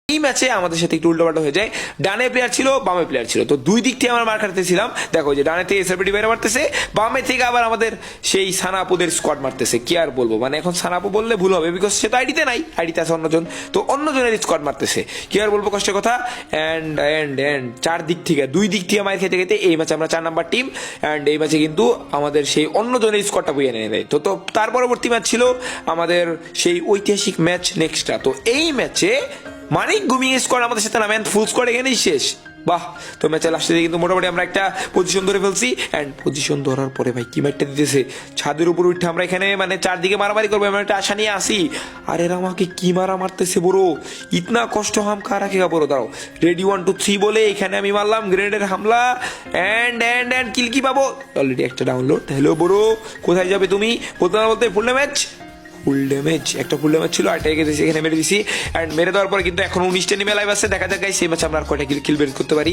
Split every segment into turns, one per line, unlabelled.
এই ম্যাচে আমাদের সাথে একটু উল্টোপাল্টা হয়ে যায়, ডানে প্লেয়ার ছিল বামে প্লেয়ার ছিল, তো দুই দিক থেকে আমরা মার খাটতেছিলাম। দেখো যে ডানে থেকে এসআরপিটি বাইরে মারতেছে, বামে থেকে আবার আমাদের সেই সানাপুদের স্কোয়াড মারতেছে। কি আর বলবো, মানে এখন সানাপু বললে ভুল হবে, বিকজ সে তো আইডিতে নাই, আইডিতে আছে অন্যজন, তো অন্যজনের স্কোয়াড মারতেছে। কি আর বলবো, কষ্টের কথা। অ্যান্ড অ্যান্ড অ্যান্ড চার দিক থেকে দুই দিক থেকে মার খেতে খেতে এই ম্যাচে আমরা 4 নাম্বার টিম। অ্যান্ড এই ম্যাচে কিন্তু আমাদের সেই অন্যজনের স্কোয়াডটা বইয়ে নিয়ে নেয়। তো তার পরবর্তী ম্যাচ ছিল আমাদের সেই ঐতিহাসিক ম্যাচ নেক্সটটা। তো এই ম্যাচে মানিক গুমিং স্কোয়াড আমাদের সাথে নামেন, ফুল স্কোয়াড এখানেই শেষ। বাহ, তো ম্যাচের লাস্টে কিন্তু মোটামুটি আমরা একটা পজিশন ধরে ফেলছি। অ্যান্ড পজিশন ধরার পরে ভাই কি ম্যাচটা দিতেছে, ছাদের উপর উঠে আমরা এখানে মানে চারদিকে মারামারি করবো এমন একটা আশা নিয়ে আসি। আর এরা আমাকে কি মারতেছে বড়ো, ইতনা কষ্ট হাম খা রাখেগা বড়ো। দাঁড়াও, রেডি 1 2 3 বলে এখানে আমি মারলাম গ্রেনেডের হামলা। অ্যান্ড অ্যান্ড অ্যান্ড কিল কি পাবো, অলরেডি একটা ডাউনলোড। হ্যালো বড়ো, কোথায় যাবে তুমি? বলতে না বলতে ফুল ম্যাচ, ফুল ড্যামেজ, একটা ফুল ড্যামেজ ছিল, আটটা গেছে এখানে মেরে দিছি। অ্যান্ড মেরে দেওয়ার পরে কিন্তু এখন 19টা নিমে লাইভ আছে, দেখা যাক গাইস সেই ম্যাচে আমরা আর কয়টা কিল বের করতে পারি।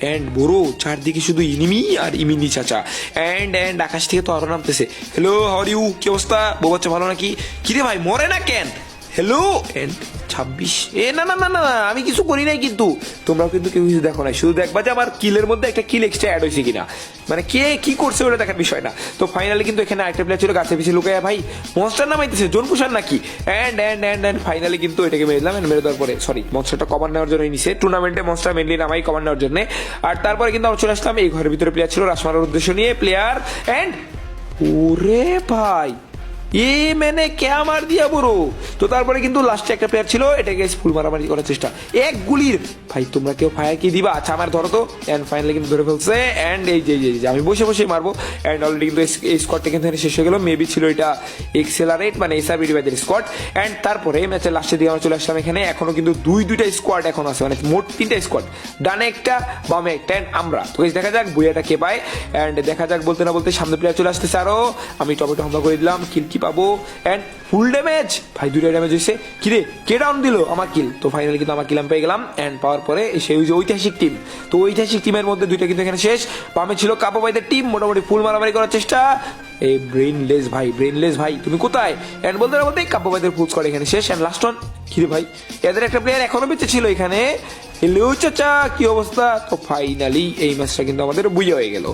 অ্যান্ড বড় চারদিকে শুধু ইনিমি আর ইমিনি চাচা। অ্যান্ড অ্যান্ড আকাশ থেকে তো আরো নামতেছে। হ্যালো হাউ আর ইউ, কি অবস্থা? বউ বাচ্চা ভালো নাকি? কিরে ভাই মরে না কেন? হ্যালো। এন্ড 26, না না না না, আমি কিছু করি নাই, কিন্তু তোমরাও কিন্তু কেউ কিছু দেখো নাই, শুধু দেখবা যে আমার কিলের মধ্যে একটা কিল এক্সট্রা অ্যাড হয়েছে কিনা, মানে কে কি করছে ওটা দেখার বিষয় না। তো ফাইনালি কিন্তু এখানে আরেকটা প্লেয়ার ছিল গাছে পিছিয়ে লুকায়, ভাই মনস্টার নামাইতেছে, জোন পুষার নাকি। And and and and finally কিন্তু এটাকে মেরে দিলাম। মেরে দেওয়ার পরে সরি, মনস্টারটা কভার নেওয়ার জন্য নিছে, টুর্নামেন্টে মনস্টার মেনলি নামাই কভার নেওয়ার জন্য। আর তারপরে কিন্তু আমরা চলে আসলাম এই ঘরের ভিতরে, প্লেয়ার ছিল রাশ মারার উদ্দেশ্য নিয়ে প্লেয়ার। অ্যান্ড ওরে ভাই এ মানে কে মার দিয়া বড়। তো তারপরে কিন্তু লাস্টে একটা প্লেয়ার ছিল, এটাকে ফুল মারামারি করার চেষ্টা, এক গুলির ভাই তোমরা কেউ ফায়ার কি দিবা? আচ্ছা আমার ধরো তো। এন্ড ফাইনালি কিন্তু ধরে ফেলছে। এন্ড এই যে আমি বসে বসে মারবো। এন্ড অলরেডি কিন্তু এই স্কোয়াডটা কিন্তু শেষ হয়ে গেল। মেবি ছিল এটা এক্সেলারেট মানে এসআরবিডি বাইদের স্কোয়াড। এন্ড তারপরে ম্যাচের লাস্টের দিকে আমরা চলে আসলাম এখানে, এখনো কিন্তু দুইটা স্কোয়াড এখন আছে, মানে মোট 3টা স্কোয়াড, ডানে একটা বামে একটা। এন্ড আমরা তো দেখা যাক বুয়াটা কে পায়। এন্ড দেখা যাক, বলতে না বলতে সামনে প্লেয়ার চলে আসতেছে আরো, আমি টমেটো হামলা করে দিলাম, কিল কি পাবো। এন্ড ফুল ড্যামেজ, ভাই 2টা ড্যামেজ হয়েছে। কিরে কে ডাউন দিল আমার কিল? তো ফাইনালি কিন্তু আমার কিল আমি পেয়ে গেলাম। এন্ড পাওয়ার পরে সেই যে ঐতিহাসিক টিম, তো ঐতিহাসিক টিমের মধ্যে 2টা কিন্তু এখানে শেষ। বামে ছিল কাপো ভাইদের টিম, মোটামুটি ফুল মারামারি করার চেষ্টা। এই ব্রেইনলেস ভাই তুমি কোথায়? এন্ড বলতে না বলতে কাপো ভাইদের ফুল স্কোয়াড এখানে শেষ। এন্ড লাস্ট ওয়ান, কিরে ভাই এদের একটা প্লেয়ার এখনো বেঁচে ছিল এখানে। হ্যালো চাচা, কি অবস্থা? তো ফাইনালি এই ম্যাচটা কিন্তু আমাদের বুঝে হয়ে গেল।